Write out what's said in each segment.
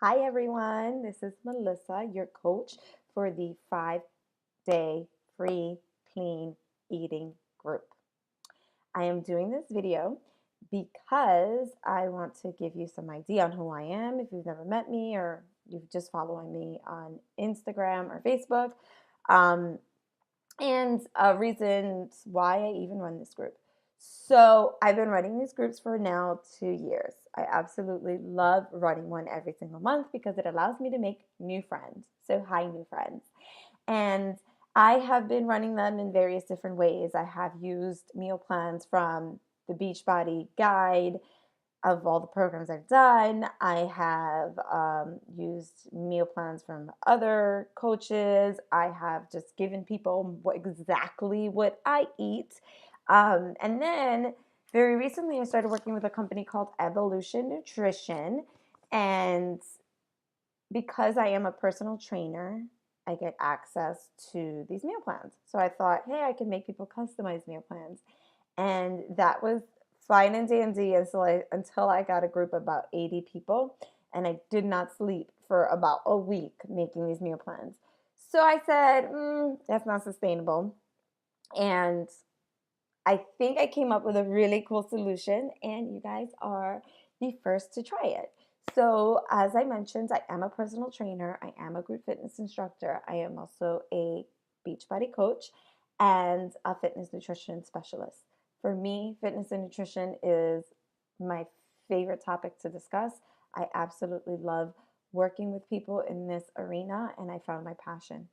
Hi, everyone. This is Melissa, your coach for the 5-day free clean eating group. I am doing this video because I want to give you some idea on who I am if you've never met me or you've just following me on Instagram or Facebook, um, and reasons why I even run this group. So I've been running these groups for now 2 years. I absolutely love running one every single month because it allows me to make new friends. So hi, new friends. And I have been running them in various different ways. I have used meal plans from the Beachbody Guide of all the programs I've done. I have used meal plans from other coaches. I have just given people exactly what I eat. And then very recently, I started working with a company called Evolution Nutrition. And because I am a personal trainer, I get access to these meal plans. So I thought, hey, I can make people customized meal plans. And that was fine and dandy until I got a group of about 80 people. And I did not sleep for about a week making these meal plans. So I said, that's not sustainable. And I think I came up with a really cool solution, and you guys are the first to try it. So, as I mentioned, I am a personal trainer, I am a group fitness instructor, I am also a Beachbody coach and a fitness nutrition specialist. For me, fitness and nutrition is my favorite topic to discuss. I absolutely love working with people in this arena, and I found my passion.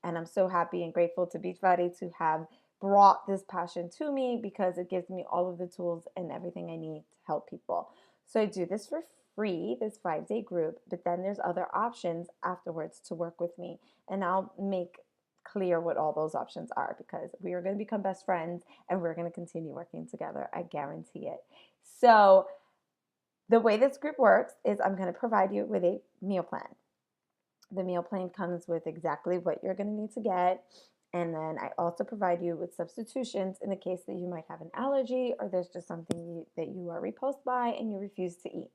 And I'm so happy and grateful to Beachbody to have brought this passion to me because it gives me all of the tools and everything I need to help people. So I do this for free, this 5-day group, but then there's other options afterwards to work with me. And I'll make clear what all those options are because we are going to become best friends and we're going to continue working together. I guarantee it. So the way this group works is I'm going to provide you with a meal plan. The meal plan comes with exactly what you're going to need to get. And then I also provide you with substitutions in the case that you might have an allergy or there's just something that you are repulsed by and you refuse to eat.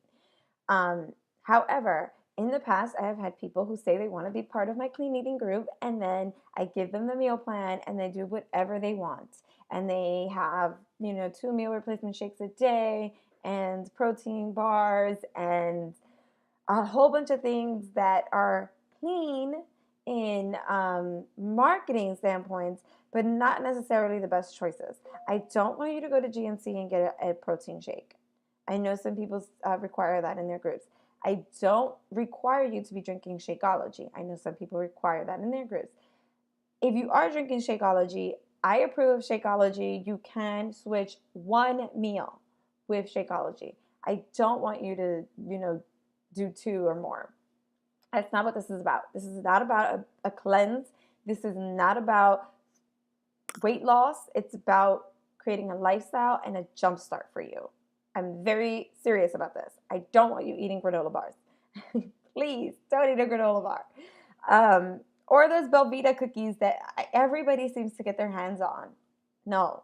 However, in the past, I have had people who say they want to be part of my clean eating group, and then I give them the meal plan and they do whatever they want. And they have, 2 meal replacement shakes a day and protein bars and a whole bunch of things that are clean in marketing standpoints, but not necessarily the best choices. I don't want you to go to GNC and get a protein shake. I know some people require that in their groups. I don't require you to be drinking Shakeology. I know some people require that in their groups. If you are drinking Shakeology, I approve of Shakeology. You can switch one meal with Shakeology. I don't want you to, do two or more. That's not what this is about. This is not about a cleanse. This is not about weight loss. It's about creating a lifestyle and a jump start for you. I'm very serious about this. I don't want you eating granola bars. Please don't eat a granola bar. Or those Belvita cookies that everybody seems to get their hands on. No.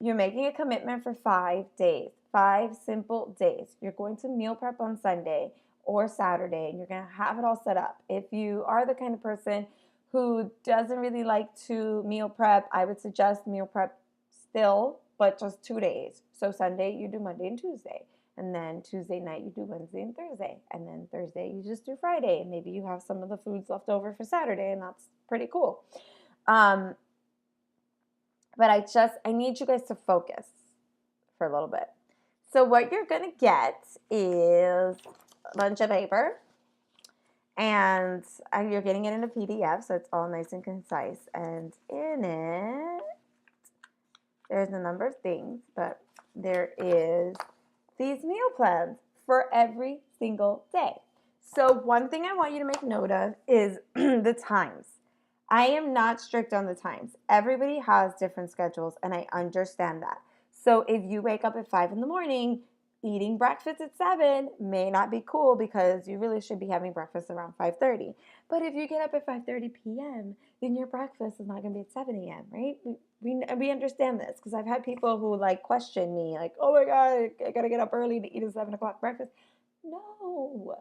You're making a commitment for 5 days, 5 simple days. You're going to meal prep on Sunday or Saturday, and you're going to have it all set up. If you are the kind of person who doesn't really like to meal prep, I would suggest meal prep still, but just 2 days. So Sunday, you do Monday and Tuesday. And then Tuesday night, you do Wednesday and Thursday. And then Thursday, you just do Friday. And maybe you have some of the foods left over for Saturday, and that's pretty cool. But I need you guys to focus for a little bit. So what you're going to get is a bunch of paper, and you're getting it in a PDF, so it's all nice and concise. And in it, there's a number of things, but there is these meal plans for every single day. So one thing I want you to make note of is the times. I am not strict on the times. Everybody has different schedules, and I understand that. So if you wake up at 5 in the morning, eating breakfast at 7 may not be cool because you really should be having breakfast around 5:30. But if you get up at 5:30 p.m., then your breakfast is not going to be at 7 a.m., right? We understand this because I've had people who question me, like, oh my God, I got to get up early to eat a 7 o'clock breakfast. No,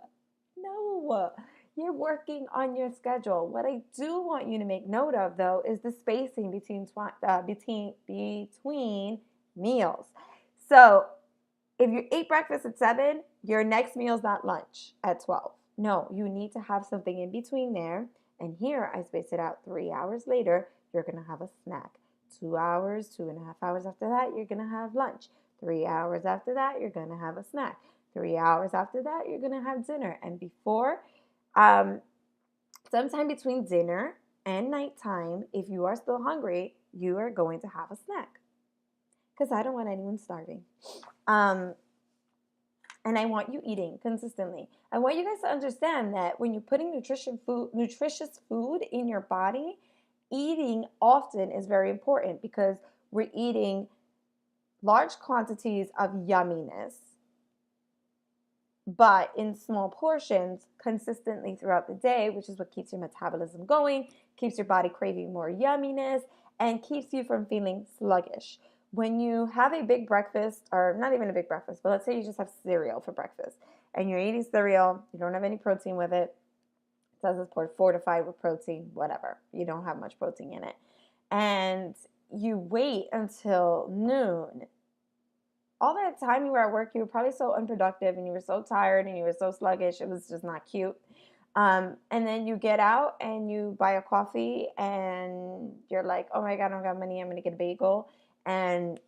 No, you're working on your schedule. What I do want you to make note of, though, is the spacing between meals. So if you ate breakfast at 7, your next meal is not lunch at 12. No, you need to have something in between there. And here I space it out 3 hours later, you're going to have a snack. 2 hours, 2.5 hours after that, you're going to have lunch. 3 hours after that, you're going to have a snack. 3 hours after that, you're going to have dinner. And before, um, sometime between dinner and nighttime, if you are still hungry, you are going to have a snack. Because I don't want anyone starving. And I want you eating consistently. I want you guys to understand that when you're putting nutritious food in your body, eating often is very important because we're eating large quantities of yumminess, but in small portions consistently throughout the day, which is what keeps your metabolism going, keeps your body craving more yumminess, and keeps you from feeling sluggish. When you have a big breakfast, or not even a big breakfast, but let's say you just have cereal for breakfast, and you're eating cereal, you don't have any protein with it, it says it's fortified with protein, whatever, you don't have much protein in it, and you wait until noon. All that time you were at work, you were probably so unproductive and you were so tired and you were so sluggish. It was just not cute. And then you get out and you buy a coffee and you're like, oh my God, I don't got money. I'm going to get a bagel. And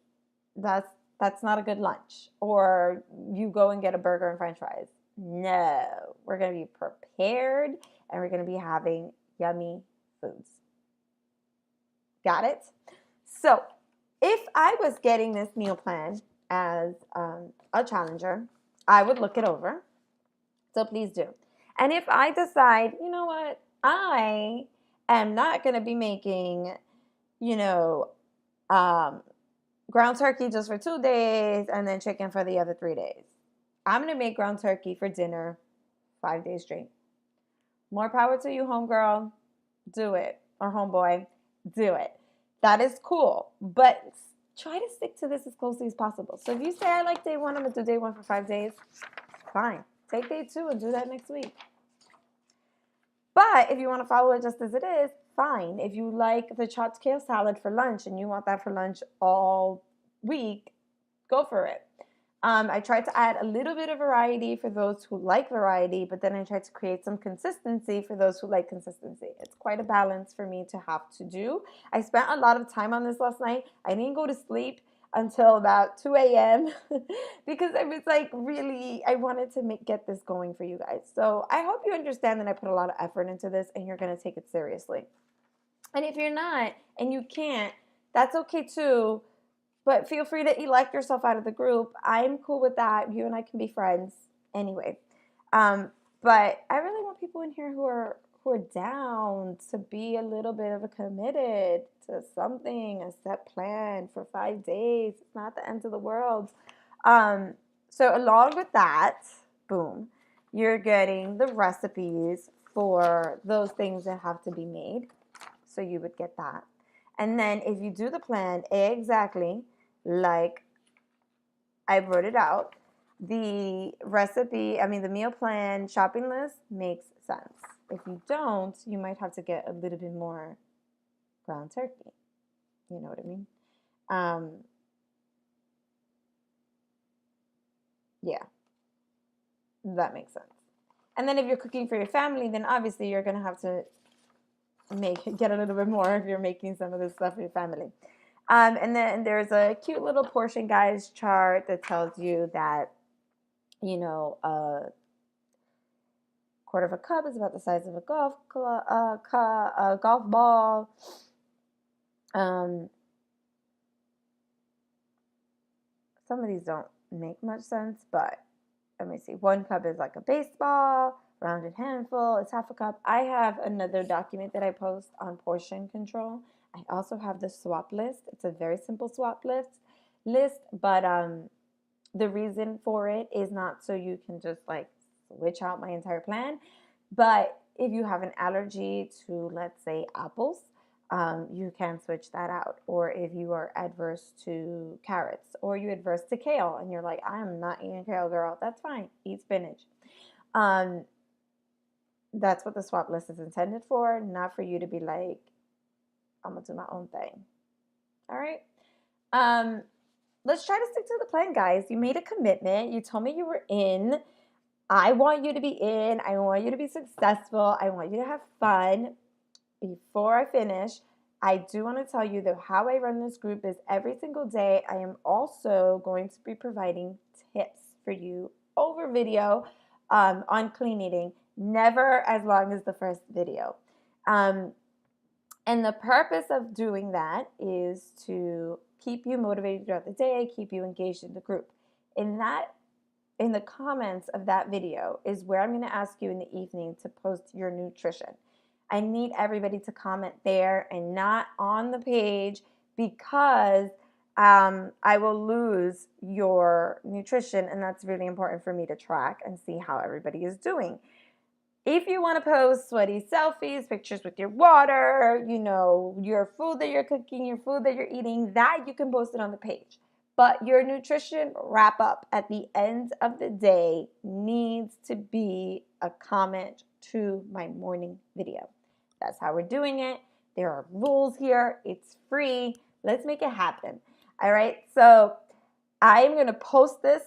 that's not a good lunch. Or you go and get a burger and french fries. No, we're going to be prepared and we're going to be having yummy foods. Got it? So if I was getting this meal plan as a challenger, I would look it over. So please do. And if I decide, you know what, I am not going to be making, you know, ground turkey just for 2 days and then chicken for the other 3 days. I'm going to make ground turkey for dinner 5 days straight. More power to you, homegirl. Do it. Or homeboy. Do it. That is cool. But try to stick to this as closely as possible. So if you say, I like day 1, I'm going to do day 1 for 5 days, fine. Take day 2 and do that next week. But if you want to follow it just as it is, fine. If you like the chopped kale salad for lunch and you want that for lunch all week, go for it. I tried to add a little bit of variety for those who like variety, but then I tried to create some consistency for those who like consistency. It's quite a balance for me to have to do. I spent a lot of time on this last night. I didn't go to sleep until about 2 a.m. because I was like, really, I wanted to get this going for you guys. So I hope you understand that I put a lot of effort into this and you're going to take it seriously. And if you're not and you can't, that's okay too. But feel free to elect yourself out of the group. I'm cool with that. You and I can be friends anyway. But I really want people in here who are down to be a little bit of a committed to something, a set plan for 5 days. It's not the end of the world. So along with that, boom, you're getting the recipes for those things that have to be made. So you would get that. And then if you do the plan exactly like I wrote it out, the meal plan shopping list makes sense. If you don't, you might have to get a little bit more ground turkey. You know what I mean? Yeah, that makes sense. And then if you're cooking for your family, then obviously you're going to have to get a little bit more if you're making some of this stuff for your family. And then there's a cute little portion guys chart that tells you that, you know, a quarter of a cup is about the size of a golf ball. Some of these don't make much sense, but let me see. 1 cup is like a baseball, rounded handful, it's half a cup. I have another document that I post on portion control. I also have the swap list. It's a very simple swap list, but the reason for it is not so you can just like switch out my entire plan, but if you have an allergy to, let's say, apples, you can switch that out. Or if you are adverse to carrots, or you're adverse to kale, and you're like, I'm not eating kale, girl, that's fine. Eat spinach. That's what the swap list is intended for, not for you to be like, I'm gonna do my own thing. All right. Um, let's try to stick to the plan, guys. You made a commitment. You told me you were in. I want you to be in. I want you to be successful. I want you to have fun. Before I finish, I do want to tell you that how I run this group is every single day. I am also going to be providing tips for you over video on clean eating, never as long as the first video. And the purpose of doing that is to keep you motivated throughout the day, keep you engaged in the group. In the comments of that video is where I'm going to ask you in the evening to post your nutrition. I need everybody to comment there and not on the page, because I will lose your nutrition, and that's really important for me to track and see how everybody is doing. If you want to post sweaty selfies, pictures with your water, your food that you're cooking, your food that you're eating, that you can post it on the page. But your nutrition wrap up at the end of the day needs to be a comment to my morning video. That's how we're doing it. There are rules here. It's free. Let's make it happen. All right. So I'm going to post this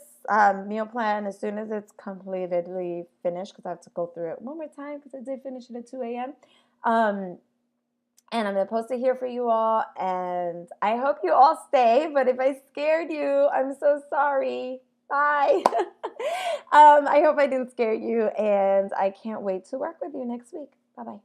meal plan as soon as it's completely finished, because I have to go through it one more time because I did finish it at 2 a.m. And I'm going to post it here for you all. And I hope you all stay. But if I scared you, I'm so sorry. Bye. I hope I didn't scare you. And I can't wait to work with you next week. Bye-bye.